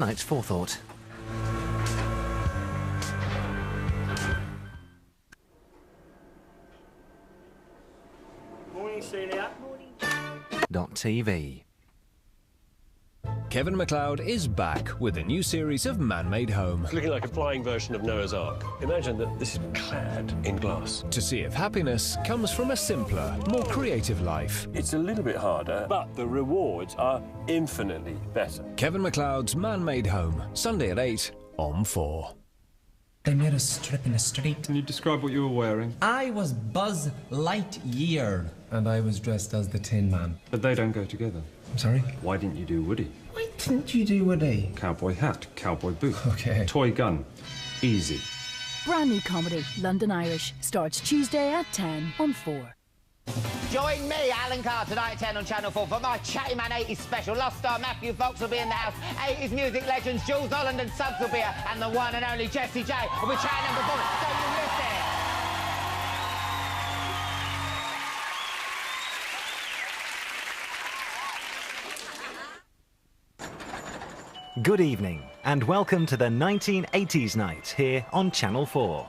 Night's forethought. Morning, Celia. .tv. Kevin MacLeod is back with a new series of Man-Made Home. It's looking like a flying version of Noah's Ark. Imagine that this is clad in glass. To see if happiness comes from a simpler, more creative life. It's a little bit harder, but the rewards are infinitely better. Kevin MacLeod's Man-Made Home, Sunday at 8 on 4. They made us strip in the street. Can you describe what you were wearing? I was Buzz Lightyear. And I was dressed as the Tin Man. But they don't go together. I'm sorry? Why didn't you do Woody? Why didn't you do Woody? Cowboy hat, cowboy boot. Okay. Toy gun. Easy. Brand new comedy, London Irish, starts Tuesday at 10 on 4. Join me, Alan Carr, tonight at 10 on Channel 4 for my Chatty Man 80s special. Lost star Matthew Fox will be in the house. 80s music legends Jules Holland and Suggs will be here. And the one and only Jessie J will be chatting and performing. Don't you miss it. Good evening, and welcome to the 1980s night here on Channel 4.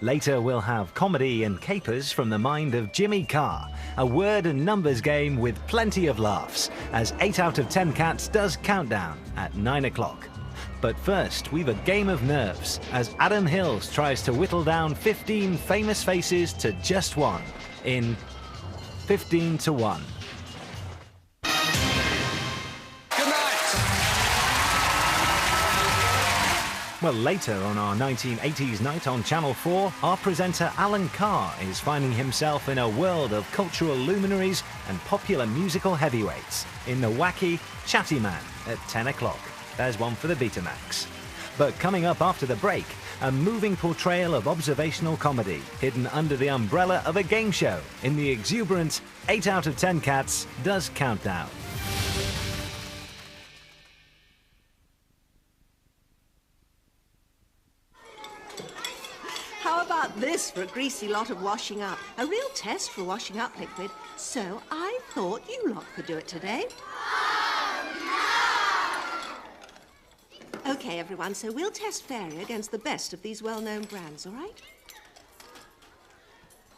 Later we'll have comedy and capers from the mind of Jimmy Carr, a word and numbers game with plenty of laughs, as 8 out of 10 Cats does countdown at 9 o'clock. But first, we've a game of nerves, as Adam Hills tries to whittle down 15 famous faces to just one, in 15 to 1. Well, later on our 1980s night on Channel 4, our presenter Alan Carr is finding himself in a world of cultural luminaries and popular musical heavyweights in the wacky Chatty Man at 10 o'clock. There's one for the Betamax. But coming up after the break, a moving portrayal of observational comedy hidden under the umbrella of a game show in the exuberant 8 out of 10 Cats does countdown. How about this for a greasy lot of washing up? A real test for washing up liquid. So I thought you lot could do it today. Okay, everyone, so we'll test Fairy against the best of these well-known brands, all right?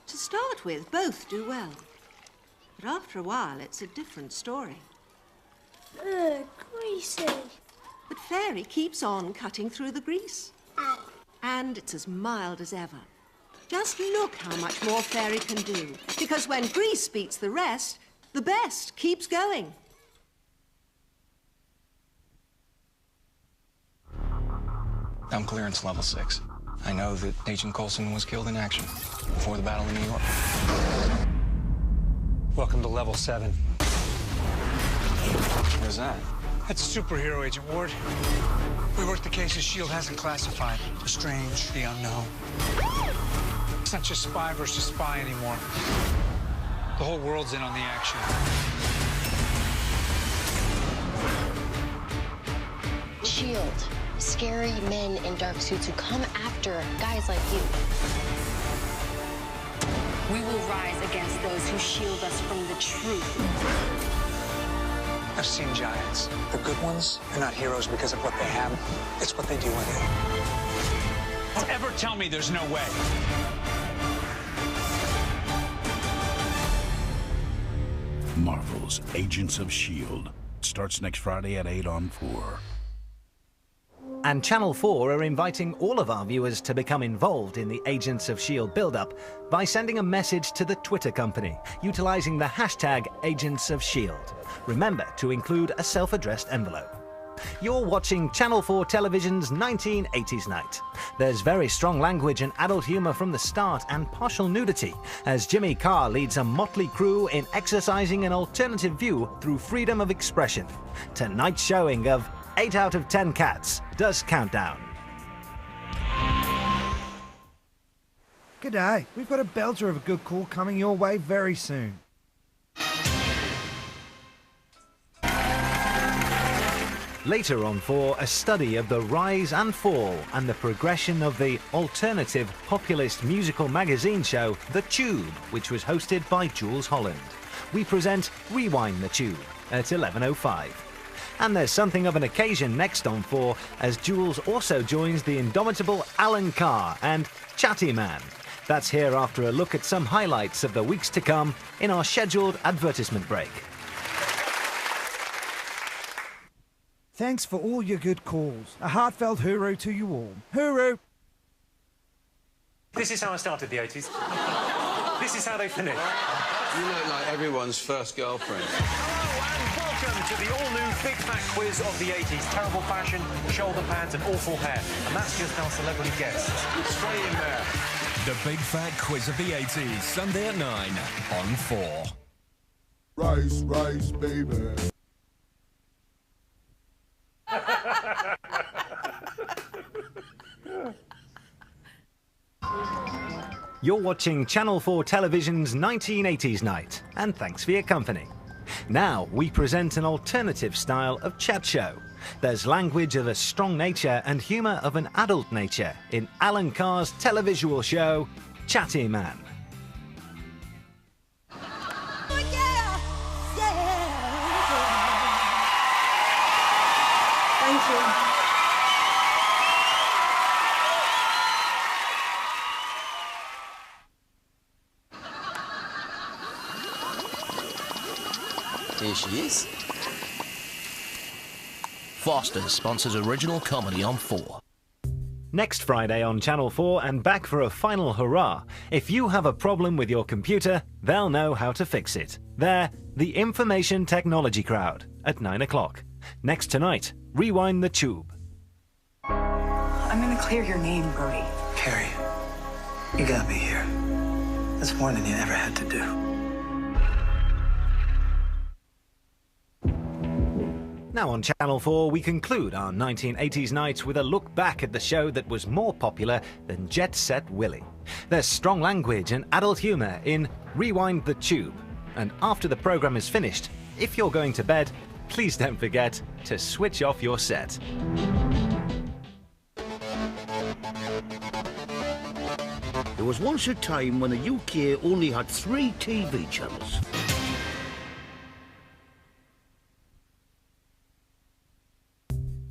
To start with, both do well. But after a while, it's a different story. Ugh, greasy. But Fairy keeps on cutting through the grease. Ow. And it's as mild as ever. Just look how much more Fairy can do. Because when grease beats the rest, the best keeps going. I'm clearance level 6. I know that Agent Coulson was killed in action before the Battle of New York. Welcome to level 7. Where's that? That's a superhero, Agent Ward. We work the cases S.H.I.E.L.D. hasn't classified. The strange, the unknown. It's not just spy versus spy anymore. The whole world's in on the action. S.H.I.E.L.D. Scary men in dark suits who come after guys like you. We will rise against those who shield us from the truth. I've seen giants. The good ones are not heroes because of what they have. It's what they do with it. Don't ever tell me there's no way. Marvel's Agents of S.H.I.E.L.D. starts next Friday at 8 on 4. And Channel 4 are inviting all of our viewers to become involved in the Agents of S.H.I.E.L.D. build-up by sending a message to the Twitter company, utilising the hashtag Agents of S.H.I.E.L.D. Remember to include a self-addressed envelope. You're watching Channel 4 Television's 1980s night. There's very strong language and adult humour from the start and partial nudity, as Jimmy Carr leads a motley crew in exercising an alternative view through freedom of expression. Tonight's showing of 8 out of 10 Cats does countdown. G'day, we've got a belter of a good call coming your way very soon. Later on for a study of the rise and fall and the progression of the alternative populist musical magazine show The Tube, which was hosted by Jules Holland. We present Rewind the Tube at 11:05. And there's something of an occasion next on 4, as Jules also joins the indomitable Alan Carr and Chatty Man. That's here after a look at some highlights of the weeks to come in our scheduled advertisement break. Thanks for all your good calls. A heartfelt hooroo to you all. Hooroo! This is how I started the 80s. This is how they finish. You look like everyone's first girlfriend. Welcome to the all-new Big Fat Quiz of the 80s. Terrible fashion, shoulder pads and awful hair. And that's just our celebrity guests. Straight in there. The Big Fat Quiz of the 80s, Sunday at 9 on 4. Rice, rice, baby. You're watching Channel 4 Television's 1980s Night, and thanks for your company. Now we present an alternative style of chat show. There's language of a strong nature and humour of an adult nature in Alan Carr's televisual show, Chatty Man. Thank you. Here she is. Foster's sponsors original comedy on 4. Next Friday on Channel 4 and back for a final hurrah. If you have a problem with your computer, they'll know how to fix it. They're the Information Technology Crowd at 9 o'clock. Next tonight, Rewind the Tube. I'm gonna clear your name, Brody. Carrie, you got me here. That's more than you ever had to do. Now on Channel 4, we conclude our 1980s night with a look back at the show that was more popular than Jet Set Willy. There's strong language and adult humour in Rewind the Tube. And after the programme is finished, if you're going to bed, please don't forget to switch off your set. There was once a time when the UK only had 3 TV channels.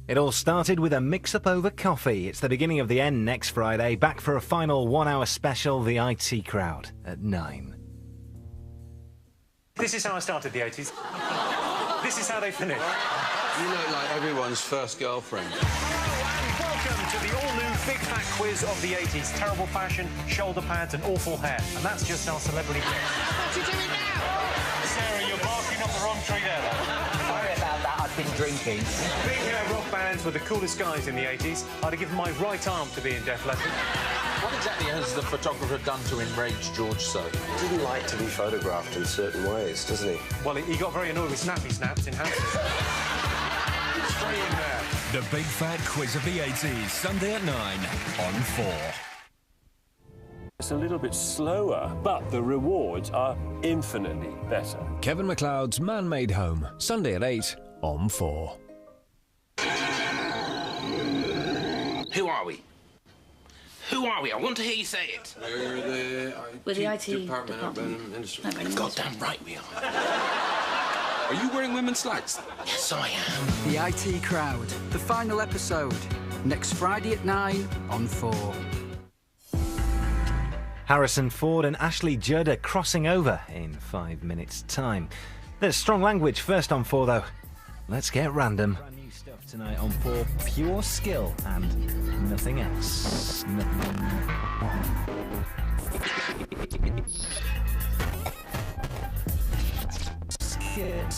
It all started with a mix-up over coffee. It's the beginning of the end next Friday, back for a final 1-hour special, The IT Crowd, at 9. This is how I started the 80s. This is how they finish. You look like everyone's first girlfriend. Welcome to the all-new Big Fat Quiz of the 80s. Terrible fashion, shoulder pads and awful hair. And that's just our celebrity guests. What are you doing now? Sarah, you're barking up the wrong tree there. Sorry about that, I've been drinking. Big rock bands were the coolest guys in the 80s. I'd have given my right arm to be in Def Leppard. What exactly has the photographer done to enrage George so? He didn't like to be photographed in certain ways, doesn't he? Well, he got very annoyed with snappy snaps in Hampton. Straight in there. The Big Fat Quiz of the 80s, Sunday at 9 on 4. It's a little bit slower, but the rewards are infinitely better. Kevin MacLeod's Man-Made Home, Sunday at 8 on 4. Who are we? Who are we? I want to hear you say it. We're the IT department. Goddamn right we are. Are you wearing women's slacks? Yes, I am. The IT Crowd, the final episode, next Friday at 9 on 4. Harrison Ford and Ashley Judd are crossing over in 5 minutes' time. There's strong language first on 4, though. Let's get random. Brand new stuff tonight on 4. Pure skill and nothing else. Skill.